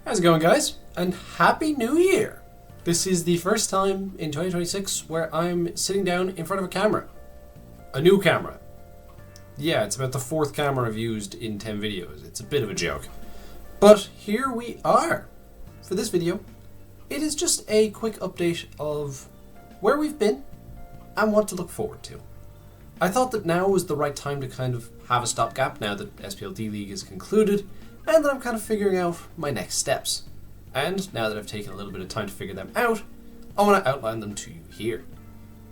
How's it going, guys? And Happy New Year! This is the first time in 2026 where I'm sitting down in front of a camera. A new camera. Yeah, it's about the fourth camera I've used in 10 videos. It's a bit of a joke. But here we are. For this video, it is just a quick update of where we've been and what to look forward to. I thought that now was the right time to kind of have a stopgap now that SPL D-League is concluded, and that I'm kind of figuring out my next steps. And now that I've taken a little bit of time to figure them out, I want to outline them to you here.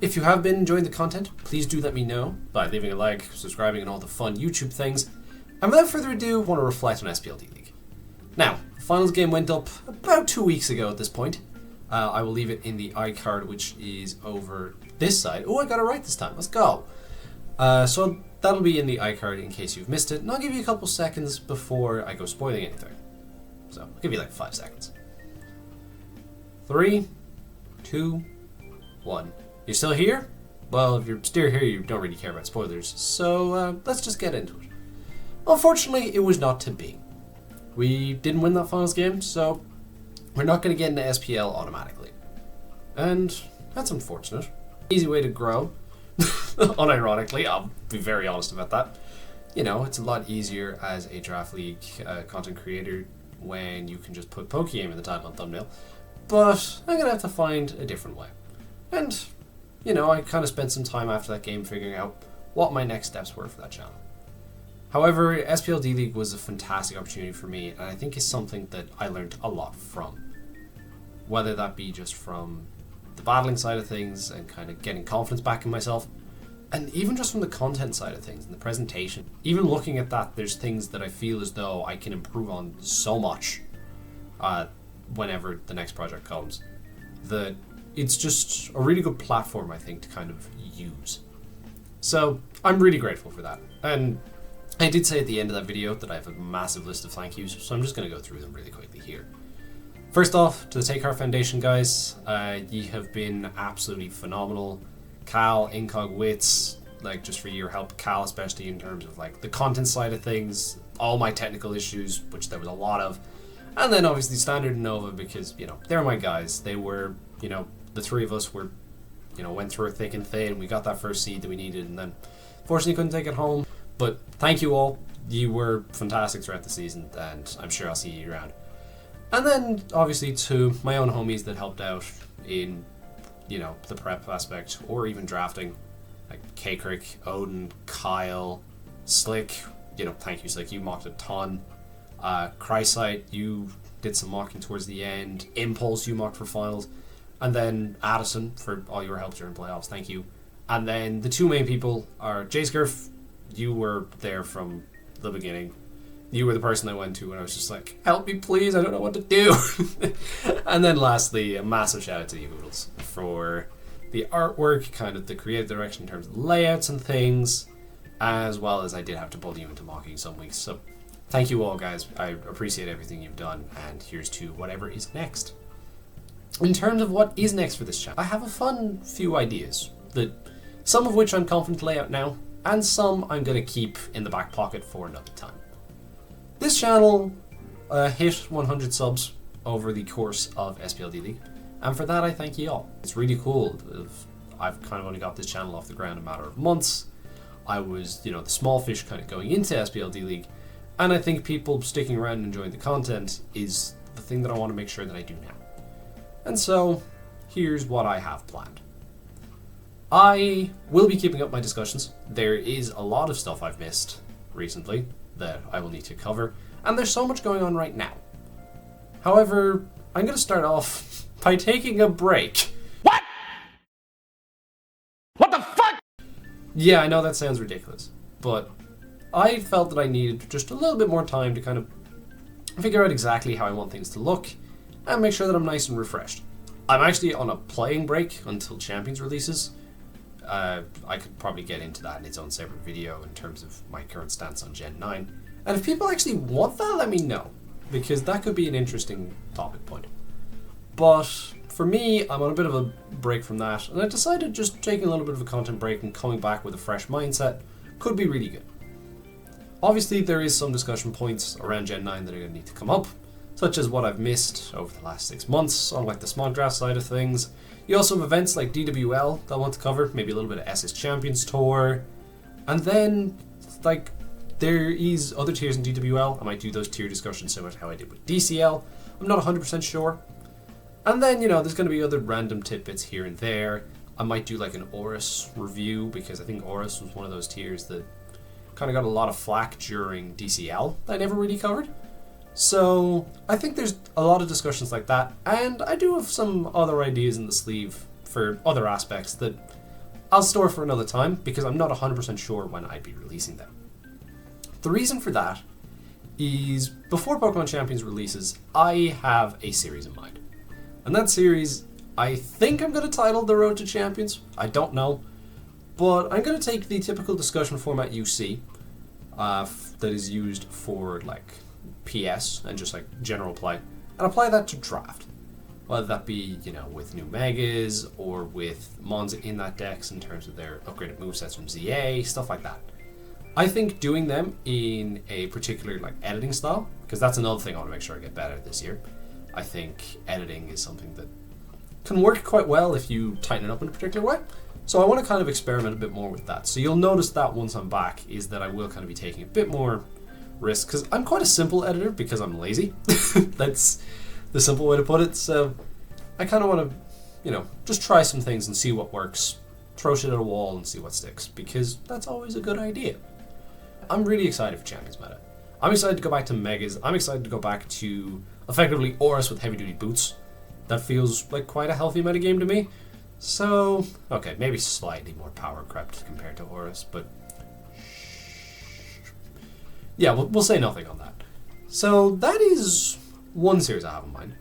If you have been enjoying the content, please do let me know by leaving a like, subscribing, and all the fun YouTube things. And without further ado, I want to reflect on SPL D-League. Now, the finals game went up about 2 weeks ago at this point. I will leave it in the iCard, which is over this side. Oh, I got it right this time. Let's go. So that'll be in the iCard in case you've missed it, and I'll give you a couple seconds before I go spoiling anything. So I'll give you like 5 seconds. 3, 2, 1. You're still here? Well, if you're still here, you don't really care about spoilers, so let's just get into it. Unfortunately, it was not to be. We didn't win that finals game, so we're not going to get into SPL automatically. And that's unfortunate. Easy way to grow. Unironically, I'll be very honest about that. You know, it's a lot easier as a Draft League content creator when you can just put Pokegame in the title and thumbnail. But I'm going to have to find a different way. And, you know, I kind of spent some time after that game figuring out what my next steps were for that channel. However, SPL D-League was a fantastic opportunity for me, and I think it's something that I learned a lot from. Whether that be just from the battling side of things and kind of getting confidence back in myself, and even just from the content side of things and the presentation. Even looking at that, there's things that I feel as though I can improve on so much whenever the next project comes, that it's just a really good platform, I think, to kind of use. So I'm really grateful for that. And I did say at the end of that video that I have a massive list of thank yous, so I'm just going to go through them really quickly here. First off, to the Take Heart Foundation guys, you have been absolutely phenomenal. Cal, Incog, Wits, like just for your help, Cal especially in terms of like the content side of things, all my technical issues, which there was a lot of, and then obviously Standard and Nova because, you know, they're my guys. They were, you know, the three of us were, you know, went through it thick and thin. We got that first seed that we needed, and then fortunately couldn't take it home. But thank you all. You were fantastic throughout the season, and I'm sure I'll see you around. And then, obviously, to my own homies that helped out in, you know, the prep aspect, or even drafting, like K-Crick, Odin, Kyle, Slick, you know, thank you, Slick, you mocked a ton. Chrysite, you did some mocking towards the end. Impulse, you mocked for finals. And then Addison, for all your help during playoffs, thank you. And then the two main people are J-Scurf, you were there from the beginning. You were the person I went to when I was just like, help me please, I don't know what to do. And then lastly, a massive shout out to you Hoodles for the artwork, kind of the creative direction in terms of layouts and things, as well as I did have to bully you into mocking some weeks. So thank you all guys, I appreciate everything you've done, and here's to whatever is next. In terms of what is next for this channel, I have a fun few ideas, that some of which I'm confident to lay out now, and some I'm going to keep in the back pocket for another time. This channel hit 100 subs over the course of SPL D-League, and for that I thank you all. It's really cool. I've kind of only got this channel off the ground in a matter of months. I was, you know, the small fish kind of going into SPL D-League, and I think people sticking around and enjoying the content is the thing that I want to make sure that I do now. And so, here's what I have planned. I will be keeping up my discussions. There is a lot of stuff I've missed recently that I will need to cover, and there's so much going on right now. However, I'm going to start off by taking a break. What? What the fuck? Yeah, I know that sounds ridiculous, but I felt that I needed just a little bit more time to kind of figure out exactly how I want things to look and make sure that I'm nice and refreshed. I'm actually on a playing break until Champions releases. I could probably get into that in its own separate video in terms of my current stance on Gen 9. And if people actually want that, let me know, because that could be an interesting topic point. But for me, I'm on a bit of a break from that, and I decided just taking a little bit of a content break and coming back with a fresh mindset could be really good. Obviously, there is some discussion points around Gen 9 that are going to need to come up, such as what I've missed over the last 6 months on like the smog draft side of things. You also have events like DWL that I want to cover, maybe a little bit of SS Champions Tour, and then like there is other tiers in DWL. I might do those tier discussions similar to how I did with DCL. I'm not 100% sure. And then, you know, there's going to be other random tidbits here and there. I might do like an Horus review, because I think Horus was one of those tiers that kind of got a lot of flack during DCL that I never really covered. So I think there's a lot of discussions like that, and I do have some other ideas in the sleeve for other aspects that I'll store for another time, because I'm not 100% sure when I'd be releasing them. The reason for that is before Pokemon Champions releases, I have a series in mind. And that series, I think I'm going to title The Road to Champions. I don't know. But I'm going to take the typical discussion format you see that is used for like PS and just like general play, and apply that to draft. Whether that be, you know, with new megas or with mons in that dex in terms of their upgraded movesets from ZA, stuff like that. I think doing them in a particular like editing style, because that's another thing I want to make sure I get better at this year. I think editing is something that can work quite well if you tighten it up in a particular way. So I want to kind of experiment a bit more with that. So you'll notice that once I'm back is that I will kind of be taking a bit more risk, because I'm quite a simple editor because I'm lazy. That's the simple way to put it. So I kind of want to, you know, just try some things and see what works, throw shit at a wall and see what sticks, because that's always a good idea. I'm really excited for Champions Meta. I'm excited to go back to Megas. I'm excited to go back to effectively Horus with heavy duty boots. That feels like quite a healthy metagame to me. So, okay, maybe slightly more power crept compared to Horus, but yeah, we'll say nothing on that. So that is one series I have in mind.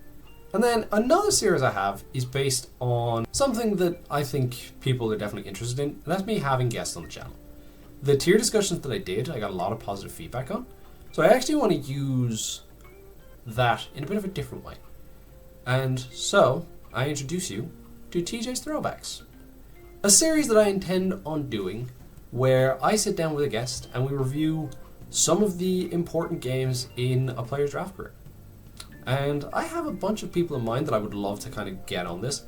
And then another series I have is based on something that I think people are definitely interested in, and that's me having guests on the channel. The tier discussions that I did, I got a lot of positive feedback on. So I actually want to use that in a bit of a different way. And so I introduce you to TJ's Throwbacks, a series that I intend on doing where I sit down with a guest and we review some of the important games in a player's draft career. And I have a bunch of people in mind that I would love to kind of get on this.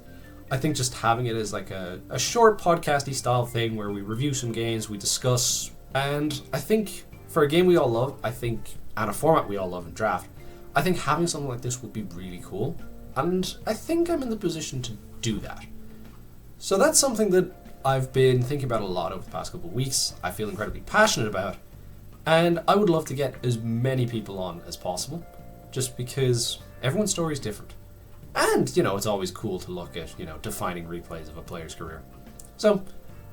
I think just having it as like a short podcasty style thing where we review some games, we discuss, and I think for a game we all love, and a format we all love in draft, I think having something like this would be really cool. And I think I'm in the position to do that. So that's something that I've been thinking about a lot over the past couple of weeks. I feel incredibly passionate about, and I would love to get as many people on as possible, just because everyone's story is different. And, you know, it's always cool to look at, you know, defining replays of a player's career. So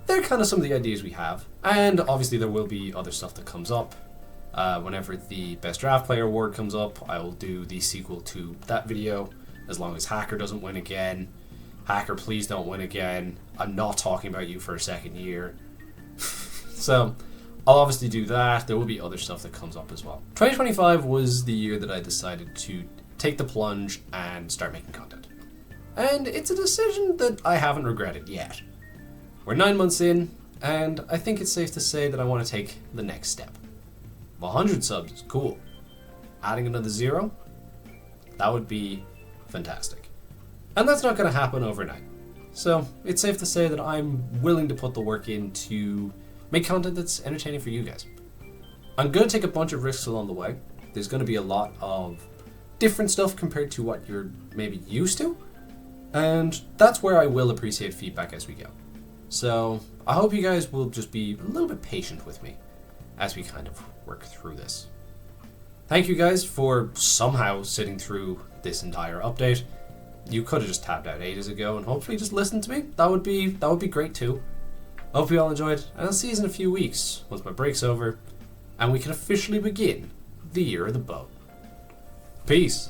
they're kind of some of the ideas we have. And obviously there will be other stuff that comes up. Whenever the Best Draft Player Award comes up, I will do the sequel to that video, as long as Hacker doesn't win again. Hacker, please don't win again. I'm not talking about you for a second year. So I'll obviously do that. There will be other stuff that comes up as well. 2025 was the year that I decided to take the plunge and start making content. And it's a decision that I haven't regretted yet. We're 9 months in, and I think it's safe to say that I want to take the next step. 100 subs is cool. Adding another 0, that would be fantastic. And that's not going to happen overnight. So it's safe to say that I'm willing to put the work in to make content that's entertaining for you guys. I'm going to take a bunch of risks along the way. There's going to be a lot of different stuff compared to what you're maybe used to. And that's where I will appreciate feedback as we go. So I hope you guys will just be a little bit patient with me as we kind of work through this. Thank you guys for somehow sitting through this entire update. You could have just tapped out ages ago and hopefully just listened to me. That would be great too. I hope you all enjoyed, and I'll see you in a few weeks once my break's over and we can officially begin the Year of the Bow. Peace.